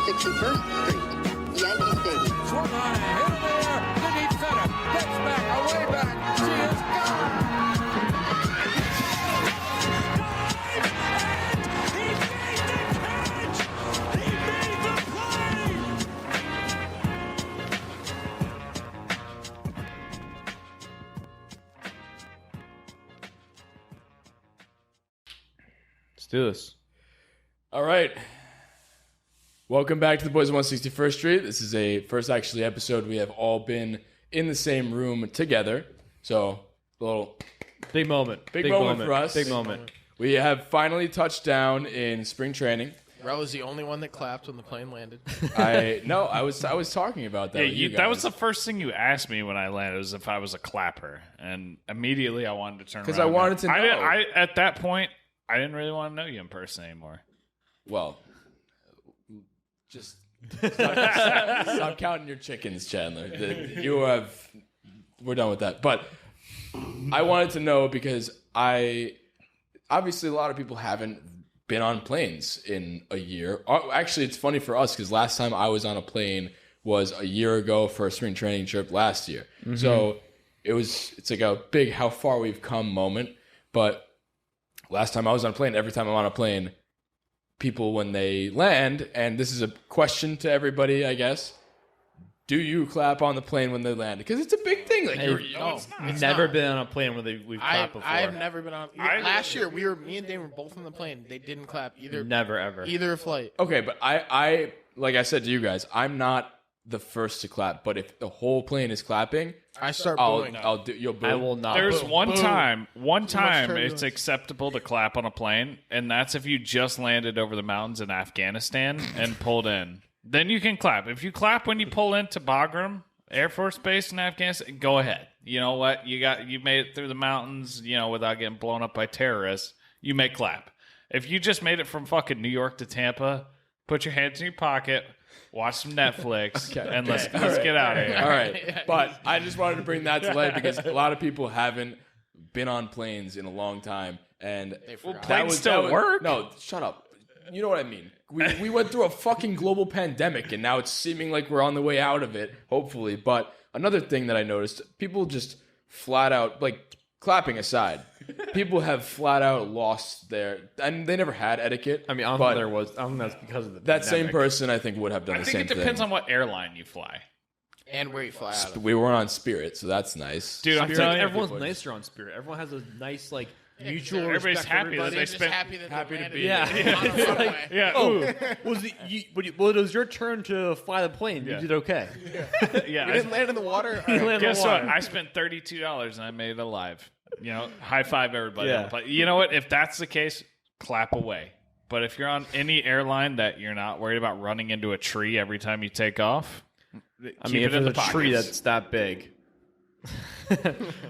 161st Street, Yankee Stadium. Swung on, hit in the air, to deep center, gets back, away back, she is gone! He made the catch! He made the play! Let's do this. All right. Welcome back to the Boys of 161st Street. This is a first actually episode we have all been in the same room together. So, a little Big moment. Big moment for us. Big moment. We have finally touched down in spring training. Rel was the only one that clapped when the plane landed. I was talking about that. Yeah, with you that was guys. the first thing you asked me when I landed, was if I was a clapper, and immediately I wanted to turn around. Because I wanted to know. I at that point, I didn't really want to know you in person anymore. Well, just stop counting your chickens, Chandler. We're done with that. But I wanted to know because obviously a lot of people haven't been on planes in a year. Actually, it's funny for us because last time I was on a plane was a year ago for a spring training trip last year. Mm-hmm. So it's like a big how far we've come moment. But last time I was on a plane, every time I'm on a plane, people when they land, and this is a question to everybody, I guess, do you clap on the plane when they land? Because it's a big thing. Like, I've never been on a plane where we've clapped before. I've never been on. Last year, me and Dane were both on the plane. They didn't clap either. Never ever. Either flight. Okay, but I like I said to you guys, I'm not the first to clap. But if the whole plane is clapping, I start booing. You'll boo. I will not. There's Boom. one time turbulence. it's acceptable to clap on a plane, and that's if you just landed over the mountains in Afghanistan and pulled in. Then you can clap. If you clap when you pull into Bagram Air Force Base in Afghanistan, go ahead. You know what? You made it through the mountains, without getting blown up by terrorists. You may clap. If you just made it from fucking New York to Tampa, put your hands in your pocket, watch some Netflix, and let's get out of here. All right. But I just wanted to bring that to light because a lot of people haven't been on planes in a long time. And planes still work? No, shut up. You know what I mean. We went through a fucking global pandemic, and now it's seeming like we're on the way out of it, hopefully. But another thing that I noticed, people just flat out, like, clapping aside, people have flat out lost their, and they never had etiquette. I mean, I don't think that's because of the that same pandemic. person, I think, would have done I the think same it thing. depends on what airline you fly. And where you fly out of. We weren't on Spirit, so that's nice. Dude, I'm I telling think you, everyone's nicer on Spirit. Everyone has a nice, like, mutual everybody's respect for happy that everybody. they Just spent. happy that happy they to landed. be Yeah. It's like, Yeah. Oh, Ooh. well, it was your turn to fly the plane. Yeah. You did okay. Yeah. you didn't land in the water? You landed Guess on what? water. I spent $32 and I made it alive. High five everybody. Yeah. But you know what? If that's the case, clap away. But if you're on any airline that you're not worried about running into a tree every time you take off, I mean, if it in there's the a tree pockets. that's that big.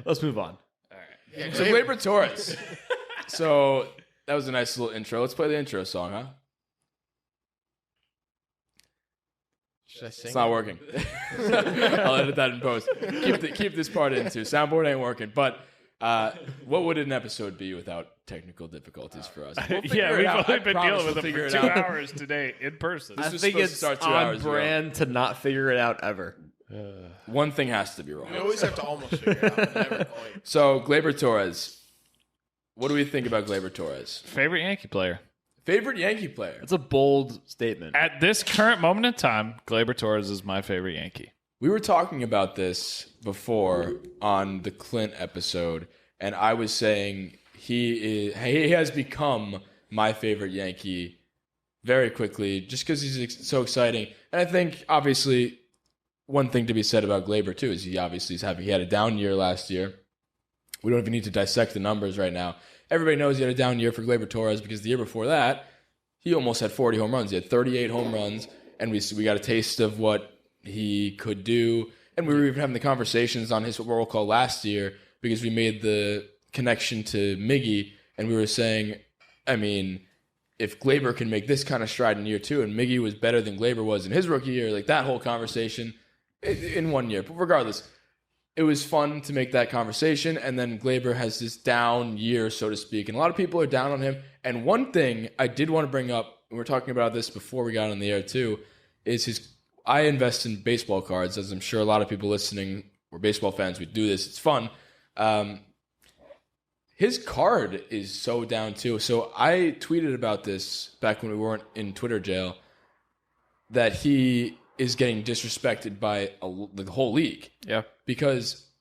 Let's move on. So Gleyber Torres. So that was a nice little intro. Let's play the intro song, huh? Should I sing? It's not working. I'll edit that in post. Keep this part in too. Soundboard ain't working. But what would an episode be without technical difficulties for us? We'll figure Yeah, it we've out. only I been promise dealing with we'll it figure for it 2 out. hours today in person. This I was think supposed to it's start 2 on hours ago. brand to not figure it out ever. One thing has to be wrong. We always have to almost figure it out. Never quite. So Gleyber Torres. What do we think about Gleyber Torres? Favorite Yankee player? Favorite Yankee player? It's a bold statement. At this current moment in time, Gleyber Torres is my favorite Yankee. We were talking about this before on the Clint episode, and I was saying he has become my favorite Yankee very quickly just because he's so exciting. And I think, obviously, one thing to be said about Gleyber, too, is he had a down year last year. We don't even need to dissect the numbers right now. Everybody knows he had a down year for Gleyber Torres because the year before that, he almost had 40 home runs. He had 38 home runs, and we got a taste of what he could do. And we were even having the conversations on his roll call last year because we made the connection to Miggy, and we were saying, I mean, if Gleyber can make this kind of stride in year two, and Miggy was better than Gleyber was in his rookie year, like that whole conversation in 1 year. But regardless, it was fun to make that conversation, and then Gleyber has this down year, so to speak, and a lot of people are down on him. And one thing I did want to bring up, and we were talking about this before we got on the air too, is his. I invest in baseball cards, as I'm sure a lot of people listening were baseball fans. We do this; it's fun. His card is so down too. So I tweeted about this back when we weren't in Twitter jail, that he is getting disrespected by the whole league. Yeah.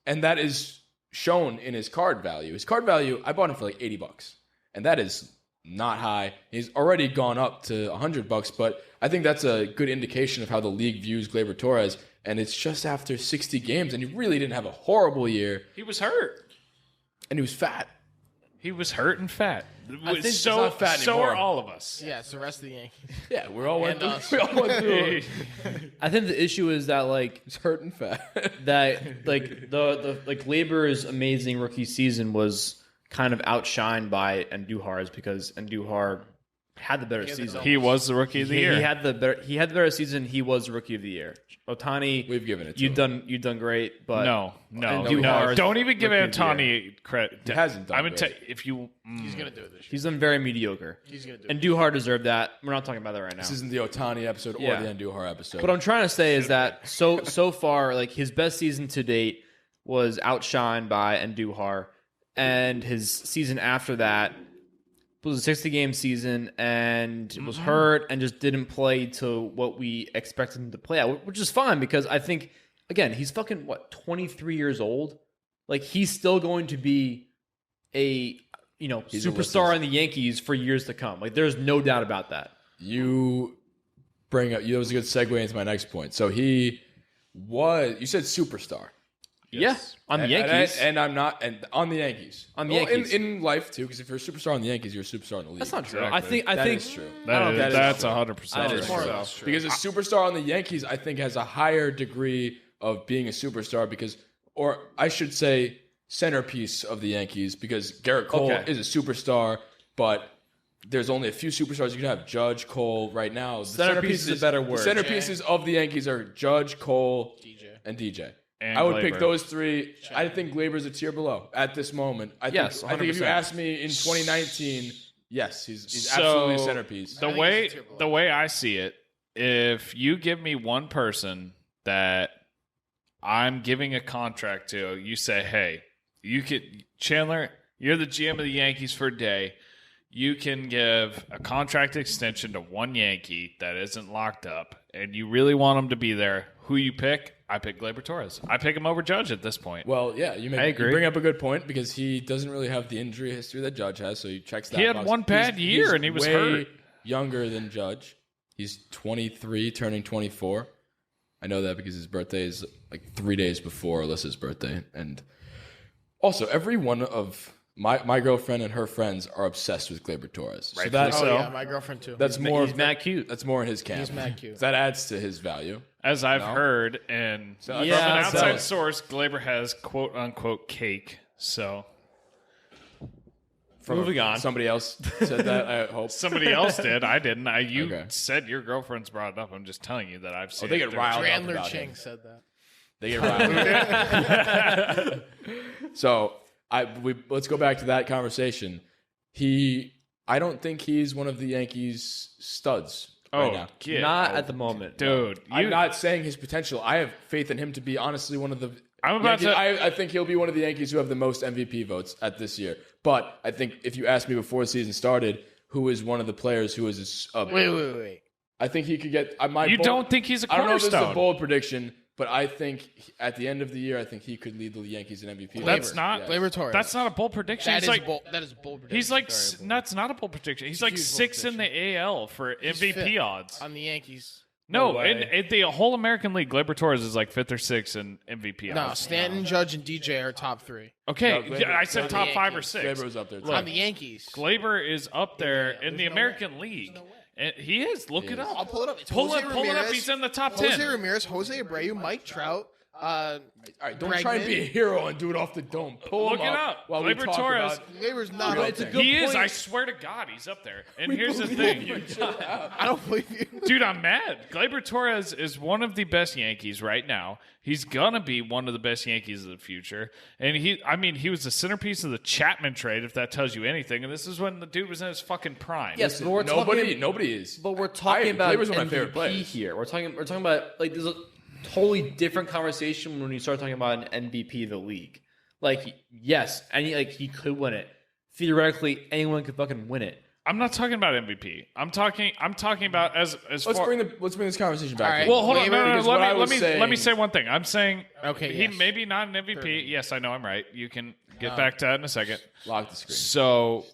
And that is shown in his card value. His card value, I bought him for like $80, and that is not high. He's already gone up to $100, but I think that's a good indication of how the league views Gleyber Torres. And it's just after 60 games, and he really didn't have a horrible year, He was hurt. and he was fat. He was hurt and fat. think it's not fat so anymore. are all of us. Yeah, it's the rest of the Yankees. Yeah, we all went And through. We all went through. I think the issue is that like He's hurt and fat. that like the like Gleyber's amazing rookie season was kind of outshined by Andujar's because Andujar had the better season. He was the rookie of the year. He had the better season. He was the rookie of the year. Otani, We've given it to you've him. done great, but no. Andujar's Don't even give rookie of the year. Antoni credit. He hasn't done I would great. tell if you. He's gonna do it this year. He's done very mediocre. He's gonna do it. And Andujar deserved that. We're not talking about that right now. This isn't the Otani episode or Yeah. the Andujar episode. What I'm trying to say is that so far, like his best season to date was outshined by Andujar, and his season after that was a 60-game season and was hurt and just didn't play to what we expected him to play at, which is fine because I think again he's fucking 23 years old. Like he's still going to be a He's superstar Ulysses. in the Yankees for years to come. Like there's no doubt about that. You bring up, that was a good segue into my next point. So you said superstar. Yeah, on the Yankees. And I'm not, and on the Yankees. On the Yankees. In life too, because if you're a superstar on the Yankees, you're a superstar in the league. That's not true. Exactly. I That think is true. That's true. 100%. That is true. More or less true. Because a superstar on the Yankees, I think, has a higher degree of being a superstar or I should say, centerpiece of the Yankees, because Garrett Cole Okay. is a superstar, but there's only a few superstars you can have. Judge, Cole, right now. The Centerpiece is a better word. The centerpieces of the Yankees are Judge, Cole, and DJ. And I would pick Gleyber. those three. I think Gleyber's a tier below at this moment. I Yes, think if you 100%. asked me in 2019, yes, he's So, absolutely a centerpiece. The think way it's a tier below. the way I see it, if you give me one person that I'm giving a contract to, you say, hey, Chandler, you're the GM of the Yankees for a day. You can give a contract extension to one Yankee that isn't locked up, and you really want him to be there. Who you pick? I pick Gleyber Torres. I pick him over Judge at this point. Well, yeah, you agree. bring up a good point because he doesn't really have the injury history that Judge has, so he checks that He had box. one bad year he's and he was way hurt. younger than Judge. He's 23, turning 24. I know that because his birthday is like 3 days before Alyssa's birthday. And also, every one of my girlfriend and her friends are obsessed with Gleyber Torres. So that's Oh yeah, my girlfriend too. that's more he's mad cute. That's more in his camp. He's mad cute. That adds to his value. As I've heard, and from Yeah, an outside so- source, Gleyber has quote unquote cake. So Moving on. Somebody else said that, I hope. somebody else did. I didn't. You Okay. said your girlfriend's brought it up. I'm just telling you that I've seen. they it. get They're- riled up Chandler about Ching him. said that. They get riled. So let's go back to that conversation. I don't think he's one of the Yankees' studs right now. get Not out. at the moment. dude. I'm not saying his potential. I have faith in him to be honestly one of the. I'm about to- I think he'll be one of the Yankees who have the most MVP votes at this year. But I think if you asked me before the season started, who is one of the players who is Wait. I think he could get. You don't think he's a I don't know if this is a cornerstone? bold prediction, but I think at the end of the year, I think he could lead the Yankees in MVP. That's votes. not. Yes. Gleyber Torres. That's not a bold prediction. That It's is like bold. That is bold. Prediction. he's like Very bold. that's not a bold prediction. He's like huge bold 6 in the AL for MVP fifth odds. on the Yankees. No, way. in the whole American League, Gleyber Torres is like 5th or 6th in MVP No, odds. Stanton, Judge, and DJ are top three. Okay, No, Gleyber- yeah, I said on the top 5 or Yankees. 6. Gleyber was up there. Too. On the Yankees. Gleyber is up there in the there's no American way. League. There's no way. And he is. Look it I'll up. pull it up. It's Pull Jose it up. Ramirez, He's in the top Jose 10. Ramirez, Jose Abreu, Mike Trout, All right, don't try and be a hero and do it off the dome. Pull Look him it up. while we Gleyber talk Torres. about. Gleyber's not. It's up a there. good He is. point. I swear to God, he's up there. And here's the thing. I don't believe you. Dude, I'm mad. Gleyber Torres is one of the best Yankees right now. He's gonna be one of the best Yankees of the future. And he was the centerpiece of the Chapman trade, if that tells you anything. And this is when the dude was in his fucking prime. Yes, but we're Nobody is. But we're talking about Gleyber's one of my favorite MVP players. here. We're talking about like there's a totally different conversation when you start talking about an MVP of the league. Like yes, he could win it. Theoretically, anyone could fucking win it. I'm not talking about MVP. I'm talking about as Let's far. bring this conversation back. All right. Well, hold on. Gleyber, No, because what I was let me saying- say one thing. I'm saying Okay, he yes. maybe not an MVP. Yes, I know I'm right. You can get back to that in a second. Lock the screen. So,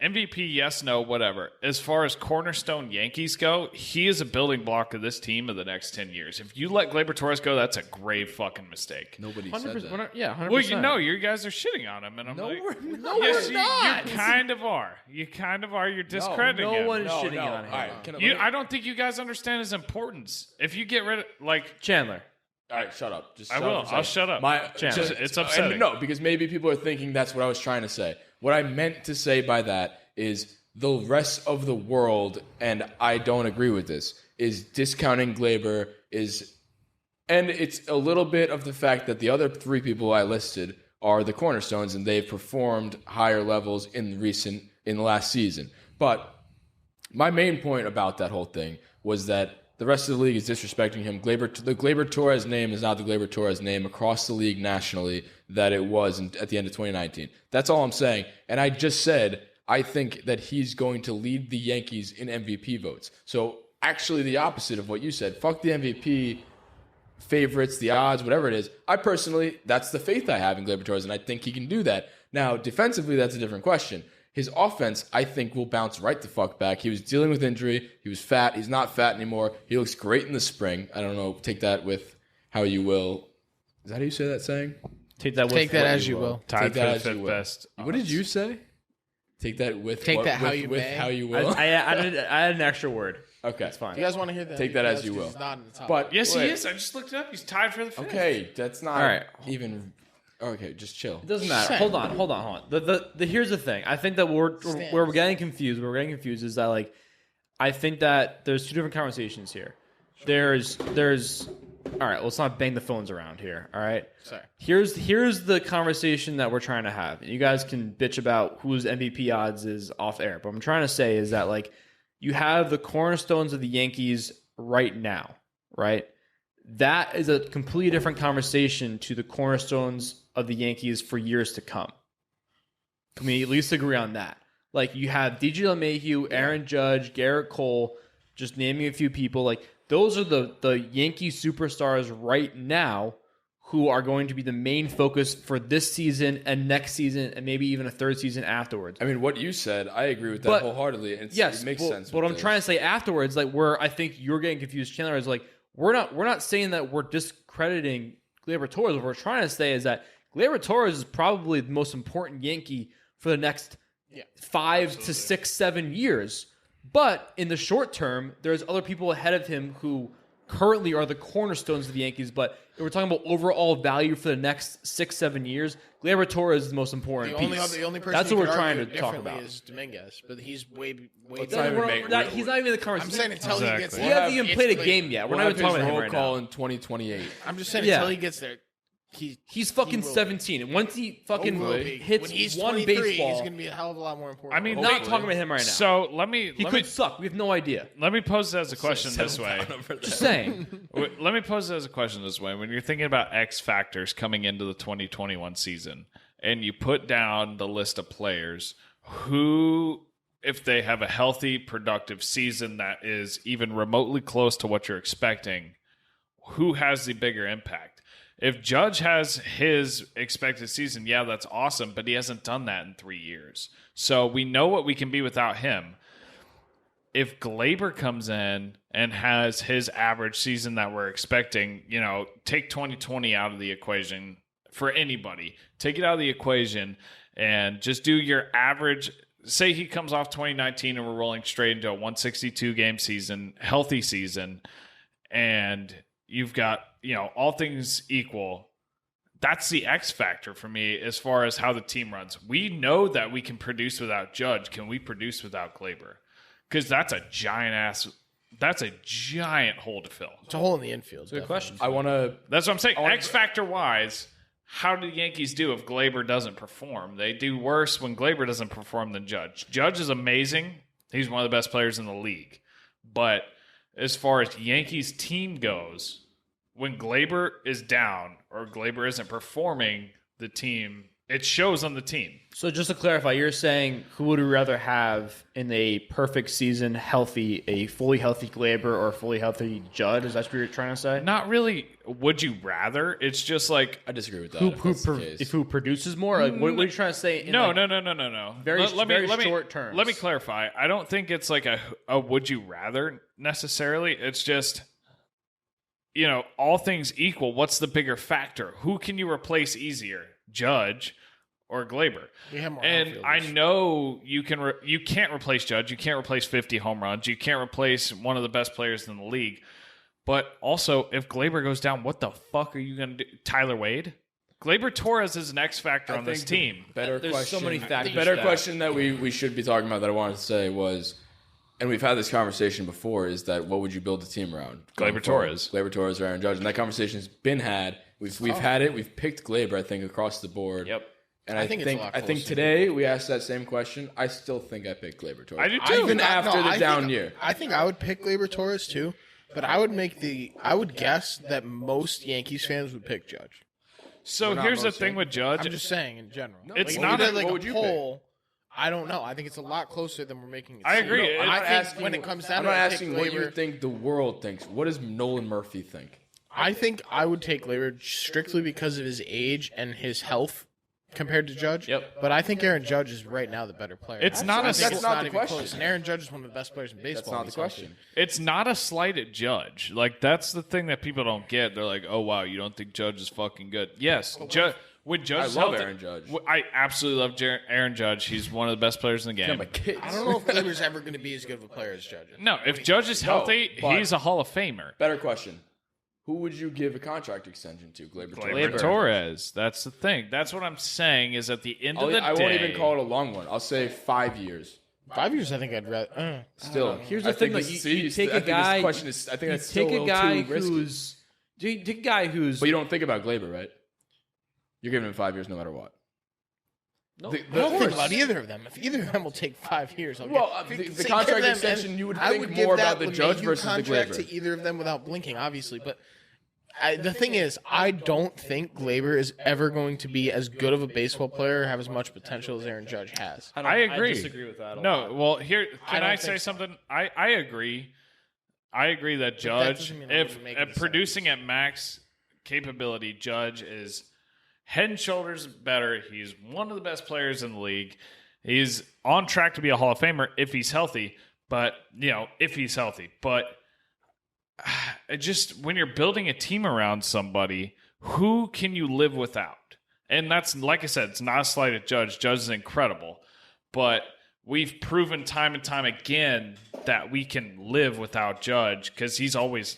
MVP, yes, no, whatever. As far as cornerstone Yankees go, he is a building block of this team of the next 10 years. If you let Gleyber Torres go, that's a grave fucking mistake. Nobody said 100%. that. Yeah, 100%. Well, you know, you guys are shitting on him, and I'm like, yes, you kind of are. You kind of are. You're discrediting no him. one is shitting on him. All right, I don't think you guys understand his importance. If you get rid of, Chandler. all right, shut up. Just I shut will. up for a I'll second. shut up. Chandler. It's upsetting. No, because maybe people are thinking that's what I was trying to say. What I meant to say by that is the rest of the world, and I don't agree with this, is discounting Gleyber and it's a little bit of the fact that the other three people I listed are the cornerstones, and they've performed higher levels in the last season. But my main point about that whole thing was that the rest of the league is disrespecting him. The Gleyber Torres name is not the Gleyber Torres name across the league nationally that it was at the end of 2019. That's all I'm saying. And I just said I think that he's going to lead the Yankees in MVP votes. So actually the opposite of what you said. Fuck the MVP favorites, the odds, whatever it is. I personally, that's the faith I have in Gleyber Torres, and I think he can do that. Now, defensively, that's a different question. His offense, I think, will bounce right the fuck back. He was dealing with injury. He was fat. He's not fat anymore. He looks great in the spring. I don't know. Take that with how you will. Is that how you say that saying? Take that as you will. Tied Take that for the as you fifth will. best. What did you say? Take that with Take what, that how with, you with may. how you will. I added an extra word. Okay, That's fine. You guys want to hear that? Take that as Yes, you 'cause will. He's not in the top. But Yes, he wait. is. I just looked it up. He's tied for the fifth. Okay, that's not All right. even. Okay, just chill. It doesn't matter. Same. Hold on. The here's the thing. I think that where we're getting confused. Where we're getting confused is that I think that there's two different conversations here. There's all right. Let's not bang the phones around here. All right. Sorry. Here's the conversation that we're trying to have. You guys can bitch about whose MVP odds is off air, but what I'm trying to say is that you have the cornerstones of the Yankees right now, right? That is a completely different conversation to the cornerstones of the Yankees for years to come. Can we at least agree on that? You have DJ LeMahieu, Aaron Judge, Garrett Cole, just naming a few people. Those are the Yankee superstars right now who are going to be the main focus for this season and next season and maybe even a third season afterwards. I mean, what you said, I agree with that But- wholeheartedly. It makes sense. But what with I'm this. trying to say afterwards, where I think you're getting confused, Chandler, is we're not saying that we're discrediting Gleyber Torres. What we're trying to say is that Gleyber Torres is probably the most important Yankee for the next 5 to 6, 7 years. But in the short term, there's other people ahead of him who currently are the cornerstones of the Yankees. But if we're talking about overall value for the next 6, 7 years, Gleyber Torres is the most important piece. The only person That's you what could we're trying argue to talk differently about. is Dominguez, but he's way Let's not even make- He's not even in the I'm conversation. saying until he gets Exactly. there. He hasn't even it's played a Gleyber. game yet. We're We'll not have even talking his about him roll right call now. in 2028. I'm just saying Yeah. until he gets there, He's fucking he will be. 17. And once he fucking will be. hits when he's one 23, baseball, he's going to be a hell of a lot more important. I mean, we're not talking about him right now. So let me he could suck. We have no idea. let me pose it as a question this way. Just saying. Let me pose it as a question this way. When you're thinking about X factors coming into the 2021 season, and you put down the list of players who, if they have a healthy, productive season that is even remotely close to what you're expecting, who has the bigger impact? If Judge has his expected season, yeah, that's awesome, but he hasn't done that in 3 years. So we know what we can be without him. If Gleyber comes in and has his average season that we're expecting, take 2020 out of the equation for anybody. Take it out of the equation and just do your average. Say he comes off 2019 and we're rolling straight into a 162 game season, healthy season, and you've got all things equal, that's the X factor for me as far as how the team runs. We know that we can produce without Judge. Can we produce without Gleyber? Because that's a giant hole to fill. It's a hole in the infield. Good question. I want to. That's what I'm saying. X factor wise, how do the Yankees do if Gleyber doesn't perform? They do worse when Gleyber doesn't perform than Judge. Judge is amazing. He's one of the best players in the league. But as far as Yankees team goes, when Gleyber is down or Gleyber isn't performing, the team, it shows on the team. So just to clarify, you're saying who would we rather have in a perfect season, healthy, a fully healthy Gleyber or a fully healthy Judd? Is that what you're trying to say? Not really. Would you rather? It's just like I disagree with that. Who produces more? Like, what are you trying to say? no. Very Let short terms. Let me clarify. I don't think it's like a would you rather necessarily. It's just all things equal. What's the bigger factor? Who can you replace easier, Judge or Gleyber? We have more and outfielders. I know you can't replace Judge. You can't replace 50 home runs. You can't replace one of the best players in the league. But also, if Gleyber goes down, what the fuck are you going to do? Tyler Wade? Gleyber Torres is an X factor on this team. Better There's question. so many factors. Better question that we should be talking about that I wanted to say was, and we've had this conversation before, is that what would you build a team around? Gleyber Torres. Gleyber Torres or Aaron Judge. And that conversation's been had. We've had it. We've picked Gleyber, I think, across the board. Yep. And I think it's a lot I think closer. today we asked that same question. I still think I picked Gleyber Torres. I do too. Even after the down year. I think I would pick Gleyber Torres too, but I would guess that most Yankees fans would pick Judge. So not here's the most thing with Judge. I'm just saying in general. It's Like, not if a- we did, what a would you poll. I don't know. I think it's a lot closer than we're making it. I seem. agree. And I'm I not think asking- when it comes down I'm to not it, I asking pick what you Gleyber. think the world thinks. What does Nolan Murphy think? I think I would take Gleyber strictly because of his age and his health compared to Judge. Yep. But I think Aaron Judge is right now the better player. It's not I a- think that's it's not the even question. close. And Aaron Judge is one of the best players in baseball. That's not when the he's healthy. question. It's not a slight at Judge. Like, that's the thing that people don't get. They're like, oh, wow, you don't think Judge is fucking good. Yes, when Judge is I love healthy- Aaron Judge. I absolutely love Aaron Judge. He's one of the best players in the game. My kids. I don't know if Gleyber's ever going to be as good of a player as Judge. No, if Judge is healthy, but- he's a Hall of Famer. Better question. Who would you give a contract extension to? Gleyber Gleyber Torres. That's the thing. That's what I'm saying is at the end of the day. I won't even call it a long one. I'll say 5 years. 5 years, I think I'd rather. Still, Here's the I thing, think like, this- you take I a think this guy. question is. I think You that's still take a a guy little too risky. who's. You take a guy who's. But you don't think about Gleyber, right? You're giving him 5 years no matter what. No, The- I don't think about either of them. If either of them will take 5 years, I'll Well, get, the say contract give them- extension, and you would I think give more that about the LeMahieu Judge versus the contract Gleyber. to either of them without blinking, obviously. But the thing is, I don't think Gleyber is ever going to be as good of a baseball player or have as much potential as Aaron Judge has. I agree. I disagree with that. No, well, here, can don't I think say so. something? I agree. I agree that Judge, doesn't mean I if wouldn't make any producing at max capability, Judge is head and shoulders better. He's one of the best players in the league. He's on track to be a Hall of Famer if he's healthy. But, if he's healthy. But just when you're building a team around somebody, who can you live without? And that's, like I said, it's not a slight at Judge. Judge is incredible. But we've proven time and time again that we can live without Judge because he's always,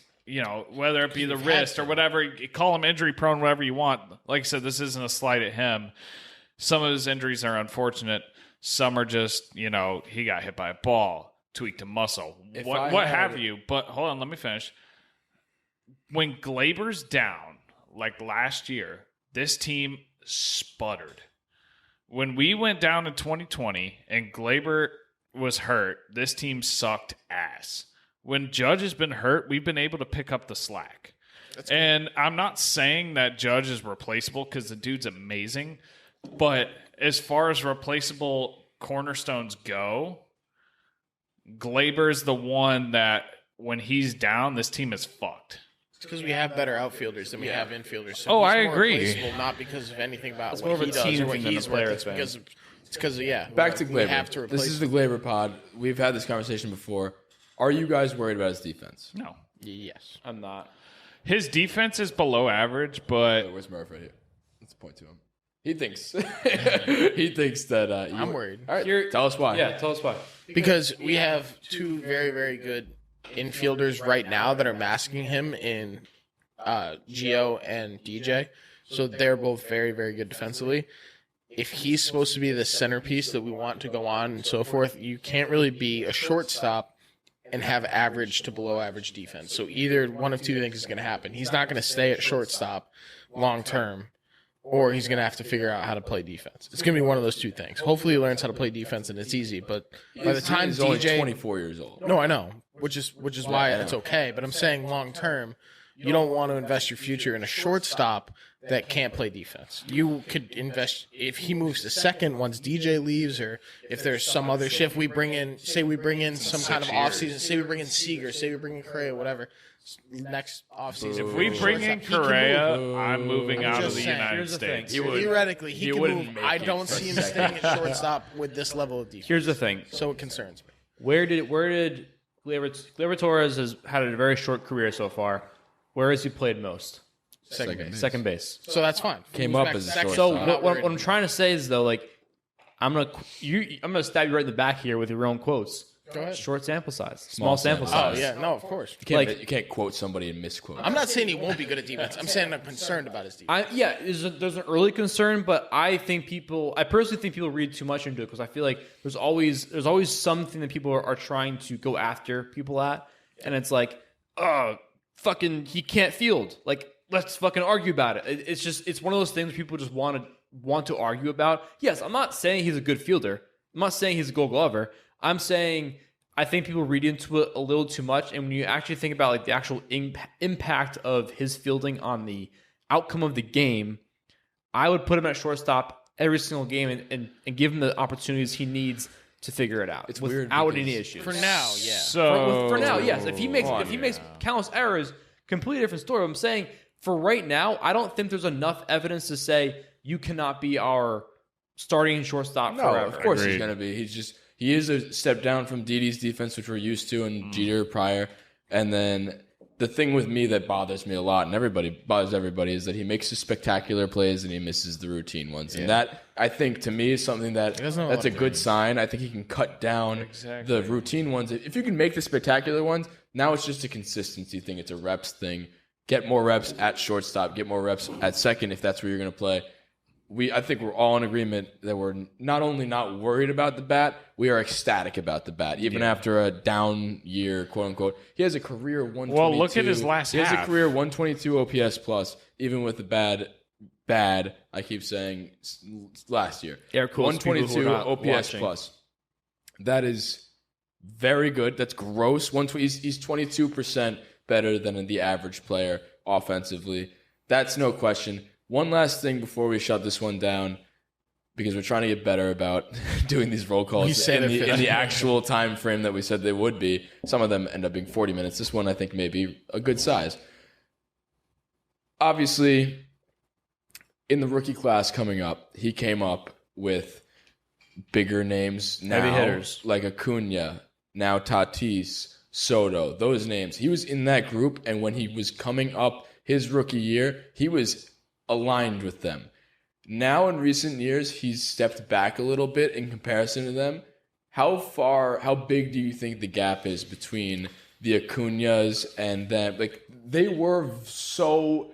whether it be the wrist or whatever, you call him injury prone, whatever you want. Like I said, this isn't a slight at him. Some of his injuries are unfortunate. Some are just, he got hit by a ball, tweaked a muscle, If what I have had- you. But hold on, let me finish. When Gleyber's down, like last year, this team sputtered. When we went down in 2020 and Gleyber was hurt, this team sucked ass. When Judge has been hurt, we've been able to pick up the slack. And I'm not saying that Judge is replaceable because the dude's amazing, but as far as replaceable cornerstones go, Gleyber's the one that when he's down, this team is fucked. It's because we have better outfielders than we have infielders. So Oh, he's I more agree. replaceable, not because of anything about more what of a he does team or what thing than a he's player worth. It's thing. because of Back to we Gleyber. have to replace This is the Gleyber pod. We've had this conversation before. Are you guys worried about his defense? No. Yes. I'm not. His defense is below average, but Where's Murph right here? Let's point to him. He thinks. He thinks that. I'm worried. All right. Tell us why. Yeah, tell us why. Because we have two very, very good infielders right now that are masking him in Gio and DJ. So they're both very, very good defensively. If he's supposed to be the centerpiece that we want to go on and so forth, you can't really be a shortstop and have average to below average defense. So either one of two things is going to happen. He's not going to stay at shortstop long term, or he's going to have to figure out how to play defense. It's going to be one of those two things. Hopefully he learns how to play defense and it's easy, but by the time he's DJ only 24 years old. No, I know, which is why it's okay, but I'm saying long term, you don't want to invest your future in a shortstop that can't play defense. You could invest if he moves to second once DJ leaves, or if there's some other shift we bring in. Say we bring in some kind of offseason. Say we bring in Seager. Say we bring in Correa. Whatever. Next offseason, If we bring in Correa, I'm moving out of the saying. United Here's the thing. States. Theoretically, he can wouldn't move. make I it don't for see him a staying at shortstop with this level of defense. Here's the thing. So it concerns me. Where did Gleyber Torres has had a very short career so far? Where has he played most? Second base. So that's fine. Came Moves up back as to a second. So shortstop. Not what worried. I'm trying to say is though, like, I'm gonna stab you right in the back here with your own quotes. Go ahead. Short sample size, small sample Oh size. yeah, no, of course. You can't quote somebody and misquote. I'm not saying he won't be good at defense. I'm saying I'm concerned about his defense. There's an early concern, but I personally think people read too much into it because I feel like there's always something that people are trying to go after people at, and it's like, oh, fucking, he can't field. Like, let's fucking argue about it. It's one of those things people just want to argue about. Yes, I'm not saying he's a good fielder. I'm not saying he's a Gold Glover. I'm saying I think people read into it a little too much, and when you actually think about like the actual impact of his fielding on the outcome of the game, I would put him at shortstop every single game and give him the opportunities he needs to figure it out. It's without weird because any issues. For now, yeah. So For now, yes. If he makes countless errors, completely different story. I'm saying for right now, I don't think there's enough evidence to say you cannot be our starting shortstop No, forever. of course he's Agreed. going to be. He is a step down from Didi's defense, which we're used to, and Jeter prior. And then the thing with me that bothers me a lot, and bothers everybody, is that he makes the spectacular plays and he misses the routine ones. And that, I think, to me, is something that's a good sign. I think he can cut down the routine ones. If you can make the spectacular ones, now it's just a consistency thing. It's a reps thing. Get more reps at shortstop. Get more reps at second if that's where you're going to play. I think we're all in agreement that we're not only not worried about the bat, we are ecstatic about the bat. Even after a down year, quote unquote, he has a career 122. Well, look at his last He has half. a career 122 OPS plus, even with the bad. I keep saying last year. Air quotes, people who 122 are not OPS watching. plus. That is very good. That's gross. He's 22% better than the average player offensively. That's no question. One last thing before we shut this one down, because we're trying to get better about doing these roll calls in the actual time frame that we said they would be. Some of them end up being 40 minutes. This one, I think, may be a good size. Obviously, in the rookie class coming up, he came up with bigger names now, Heavy hitters. like Acuna, now Tatis, Soto, those names. He was in that group, and when he was coming up his rookie year, he was aligned with them. Now in recent years, he's stepped back a little bit in comparison to them. How big do you think the gap is between the Acuñas and them? Like, they were so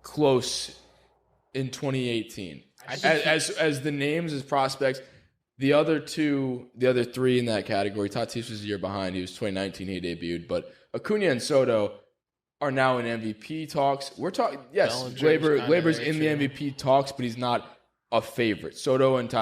close in 2018. As the names, as prospects, the other three in that category, Tatis was a year behind. He was 2019, he debuted, but Acuna and Soto are now in MVP talks. We're talking, yes, Gleyber's in the MVP talks, but he's not a favorite. Soto and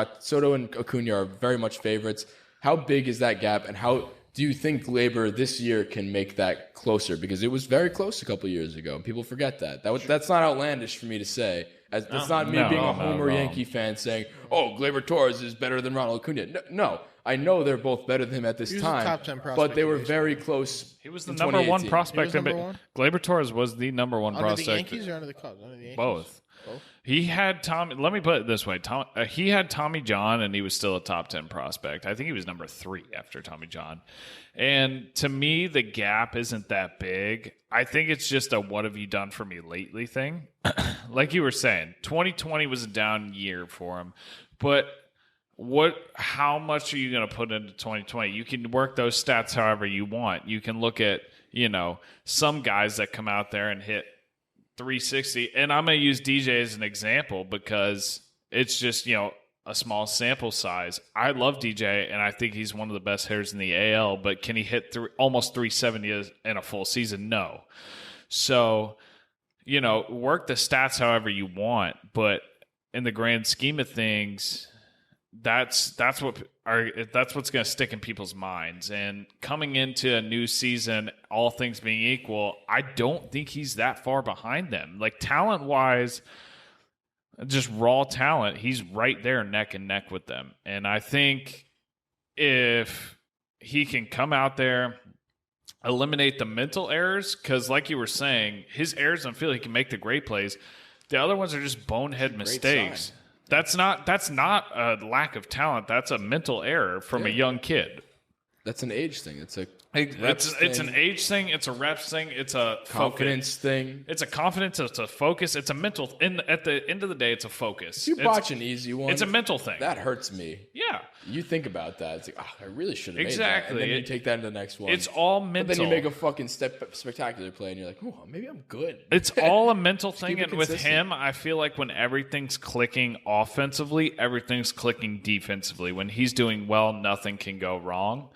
Acuna are very much favorites. How big is that gap, and how do you think Gleyber this year can make that closer? Because it was very close a couple years ago, and people forget that. That's not outlandish for me to say. That's not me being a homer Yankee fan saying, "Oh, Gleyber Torres is better than Ronald Acuna." No, I know they're both better than him at this was a time, top 10 prospect but they in were baseball. very close. He was the in number one 2018. prospect. He was number one? Gleyber Torres was the number one Under the prospect. Yankees or under the Cubs? Under the Yankees. Both. He had Tommy. Let me put it this way: he had Tommy John, and he was still a top 10 prospect. I think he was number 3 after Tommy John. And to me, the gap isn't that big. I think it's just a "what have you done for me lately" thing. Like you were saying, 2020 was a down year for him, but how much are you going to put into 2020? You can work those stats however you want. You can look at, some guys that come out there and hit 360. And I'm going to use DJ as an example because it's just, a small sample size. I love DJ, and I think he's one of the best hitters in the AL, but can he hit almost 370 in a full season? No. So, work the stats however you want, but in the grand scheme of things, that's what's going to stick in people's minds. And coming into a new season, all things being equal, I don't think he's that far behind them. Like, talent-wise, just raw talent, he's right there neck and neck with them. And I think if he can come out there, eliminate the mental errors, because like you were saying, his errors on field, he can make the great plays. The other ones are just bonehead mistakes. That's not a lack of talent. That's a mental error from a young kid. That's an age thing. It's an age thing. It's a reps thing. It's a confidence thing. It's a confidence. It's a focus. It's a mental. At the end of the day, it's a focus. If you botch an easy one, it's a mental thing. That hurts me. Yeah. You think about that. It's like, I really should have exactly. made that. And then you take that into the next one. It's all mental. But then you make a fucking spectacular play, and you're like, oh, maybe I'm good. It's all a mental thing. And with consistent. him, I feel like when everything's clicking offensively, everything's clicking defensively. When he's doing well, nothing can go wrong.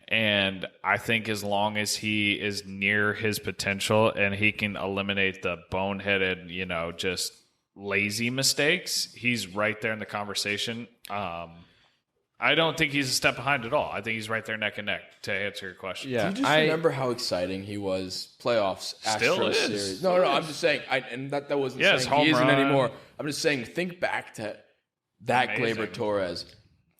And I think as long as he is near his potential and he can eliminate the boneheaded, just lazy mistakes, he's right there in the conversation. I don't think he's a step behind at all. I think he's right there neck and neck, to answer your question. Yeah, do you just remember how exciting he was playoffs, Astros series? No, I'm just saying, and that wasn't saying he isn't anymore. I'm just saying, think back to that Gleyber Torres.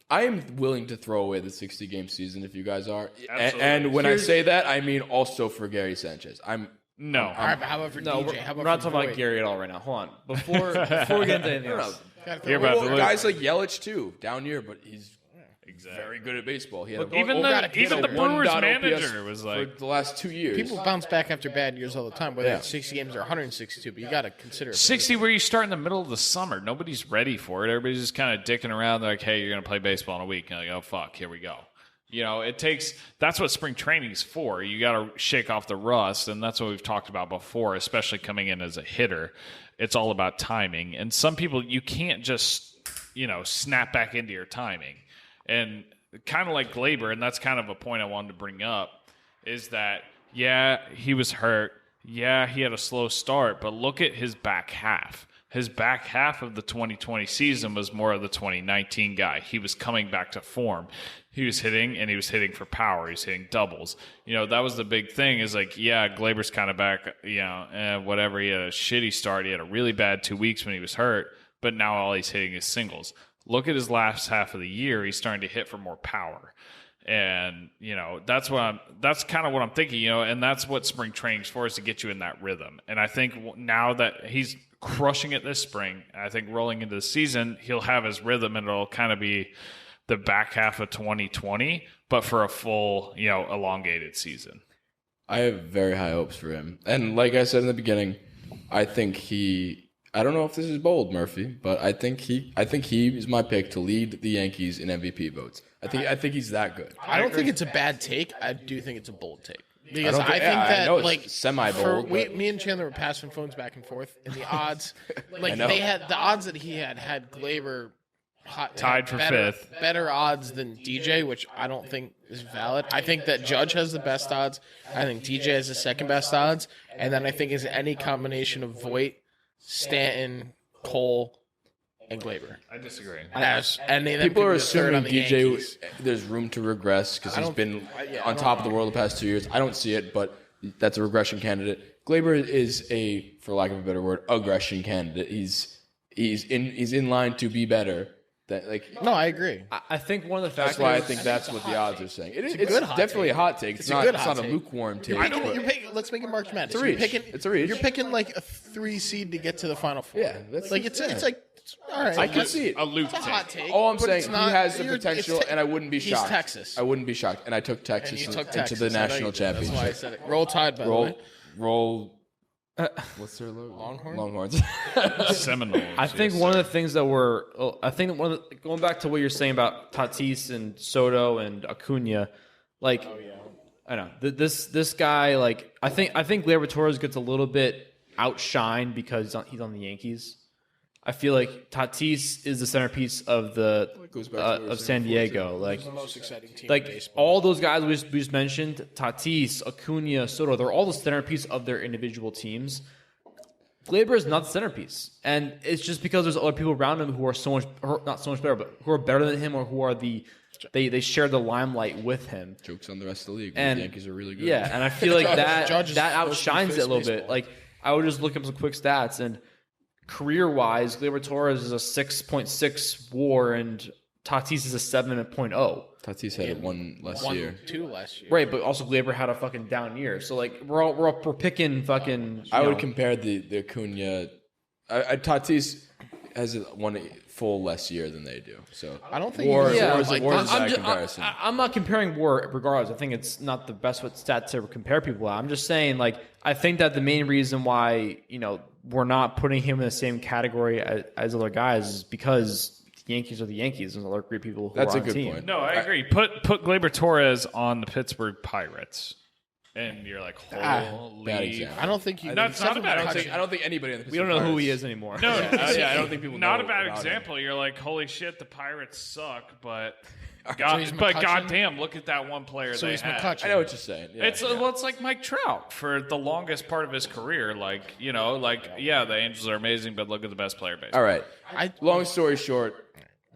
I am willing to throw away the 60-game season if you guys are. And when I say that, I mean also for Gary Sanchez. How about for DJ? How about we're not talking about Gary at all right now. Hold on. Before we get into anything else. Guys like Yelich, too, down here, but he's very good at baseball. He had Even the Brewers manager was like, for the last 2 years. People bounce back after bad years all the time, whether it's 60 games or 162, but you got to consider 60 where you start in the middle of the summer. Nobody's ready for it. Everybody's just kind of dicking around. They're like, hey, you're going to play baseball in a week. And you're like, oh, fuck, here we go. That's what spring training is for. You got to shake off the rust, and that's what we've talked about before, especially coming in as a hitter. It's all about timing. And some people, you can't just, snap back into your timing. And kind of like Gleyber, and that's kind of a point I wanted to bring up, is that, he was hurt. He had a slow start, but look at his back half. His back half of the 2020 season was more of the 2019 guy. He was coming back to form. He was hitting, and he was hitting for power. He was hitting doubles. That was the big thing is like, Gleyber's kind of back, whatever. He had a shitty start. He had a really bad 2 weeks when he was hurt, but now all he's hitting is singles. Look at his last half of the year. He's starting to hit for more power. And, that's kind of what I'm thinking, and that's what spring training's for, is to get you in that rhythm. And I think now that he's crushing it this spring, I think rolling into the season, he'll have his rhythm, and it'll kind of be the back half of 2020, but for a full, elongated season. I have very high hopes for him. And like I said in the beginning, I don't know if this is bold, Murphy, but I think he is my pick to lead the Yankees in MVP votes. I think he's that good. I don't think it's a bad take. I do think it's a bold take. Because I think that it's semi-bold. Me and Chandler were passing phones back and forth, and the odds, they had the odds that he had Gleyber tied for fifth, better odds than DJ, which I don't think is valid. I think that Judge has the best odds. I think DJ has the second best odds, and then I think it's any combination of Voit, Stanton, Cole, and Gleyber. I disagree. People are assuming DJ, there's room to regress because he's been on top of the world the past 2 years. I don't see it, but that's a regression candidate. Gleyber is for lack of a better word, aggression candidate. He's in line to be better. No, I agree. I think one of the factors. That's why I think that's what the odds are saying. It's definitely a hot take. It's not a lukewarm take. Let's make it March Madness. It's a reach. You're picking like a 3 seed to get to the Final Four. Yeah, it's like all right. I can see it. It's a hot take. All I'm saying, he has the potential, and I wouldn't be shocked. He's Texas. I wouldn't be shocked, and I took Texas into the national championship. That's why I said it. Roll Tide, by the way. Roll. What's their logo? Longhorns. Seminoles. I think one of the things that going back to what you're saying about Tatis and Soto and Acuna, I know this guy. I think Gleyber Torres gets a little bit outshined because he's on the Yankees. I feel like Tatis is the centerpiece of San Diego. Like the most exciting team in like baseball. all those guys we just mentioned, Tatis, Acuna, Soto, they're all the centerpiece of their individual teams. Gleyber is not the centerpiece, and it's just because there's other people around him who are not so much better, but who are better than him, or who are they share the limelight with him. Jokes on the rest of the league. And the Yankees are really good. Yeah, and I feel like Judge is that supposed to be outshines it a little baseball. bit. Like I would just look up some quick stats, and career-wise, Gleyber Torres is a 6.6 WAR, and Tatis is a 7.0. Tatis had one last year. 2 last year. Right, but also Gleyber had a fucking down year. So like we're picking fucking. I would compare the Acuna. Tatis has one full less year than they do. So I don't think WAR, you can- WAR is a bad I'm comparison. I'm not comparing WAR regardless. I think it's not the best stat to compare people at. I'm just saying, like, I think that the main reason why, we're not putting him in the same category as other guys is because the Yankees are the Yankees. There's other great people who That's are a on the good team. point. No, I agree. Put Gleyber Torres on the Pittsburgh Pirates, and you're like, holy. bad example. I don't think you. That's not a bad I don't think anybody in the We don't know who he is anymore. No, I don't think people Not know a bad about example. You're like, holy shit, the Pirates suck, but he's McCutcheon? goddamn, look at that one player So they he's had. McCutcheon. I know what you're saying. Yeah. It's like Mike Trout for the longest part of his career. Yeah, the Angels are amazing, but look at the best player base. All right. I- Long story short,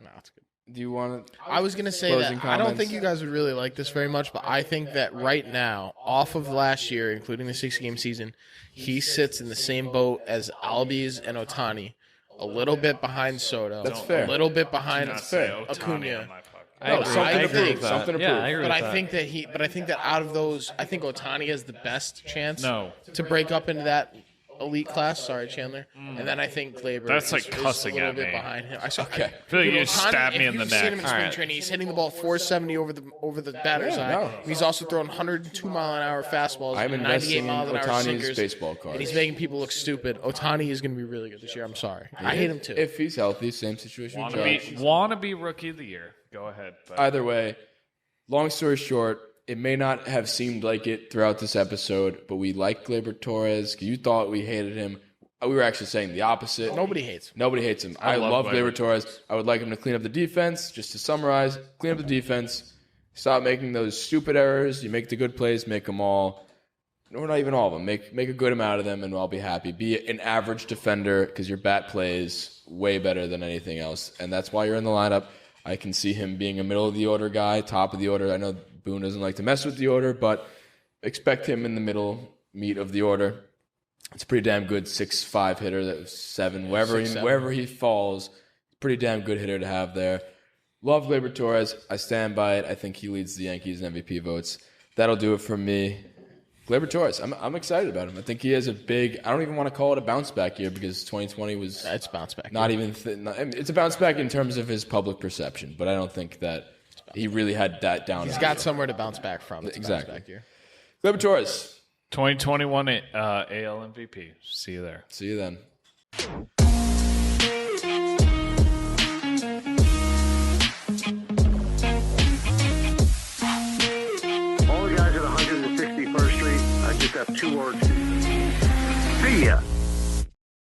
No, it's good. do you want to? I was gonna say Closing that I don't comments? think you guys would really like this very much, but I think that right now, off of last year, including the 6-game season, he sits in the same boat as Albies and Otani, a little bit behind Soto, That's fair. a little bit behind Not say fair. Ohtani Acuna. on my podcast. I agree. something I to agree prove. with that. Something to Yeah, prove. I agree But with I think that out of those, I think Otani has the best chance No. to break up into that elite class. Sorry, Chandler. And then I think Gleyber That's like is cussing a little at bit me. behind him. I Okay. I feel like you Dude, just Ohtani, stabbed me if in the you've seen him neck. in spring training, he's hitting the ball 470 over the batter's eye. no. And he's also throwing 102 mile an hour fastballs I'm and 98 investing mile an in hour Ohtani's sinkers. baseball card. And he's making people look stupid. Otani is going to be really good this year. I'm sorry. I hate him too. If he's healthy, same situation with Josh. Wanna be rookie of the year. Go ahead. But Either way, long story short, it may not have seemed like it throughout this episode, but we like Gleyber Torres. You thought we hated him. We were actually saying the opposite. Nobody hates him. Nobody hates him. I love love Gleyber Gleyber Torres. I would like him to clean up the defense. Just to summarize, clean up the defense. Stop making those stupid errors. You make the good plays, make them all. Or not even all of them. Make a good amount of them, and I'll be happy. Be an average defender because your bat plays way better than anything else, and that's why you're in the lineup. I can see him being a middle of the order guy, top of the order. I know Boone doesn't like to mess with the order, but expect him in the middle, meat of the order. It's a pretty damn good 6'5" hitter, that was 7, wherever he falls. Pretty damn good hitter to have there. Love Gleyber Torres. I stand by it. I think he leads the Yankees in MVP votes. That'll do it for me. Gleyber Torres. I'm excited about him. I think he has a big. I don't even want to call it a bounce back year because 2020 was It's bounce back. not even. I mean, it's a bounce back in terms of his public perception, but I don't think that he really had that down. He's got somewhere to bounce back from. It's a Exactly. bounce back year. Gleyber Torres. 2021 AL MVP. See you there. See you then. All the guys at 161st Street, I just have 2 words. See ya.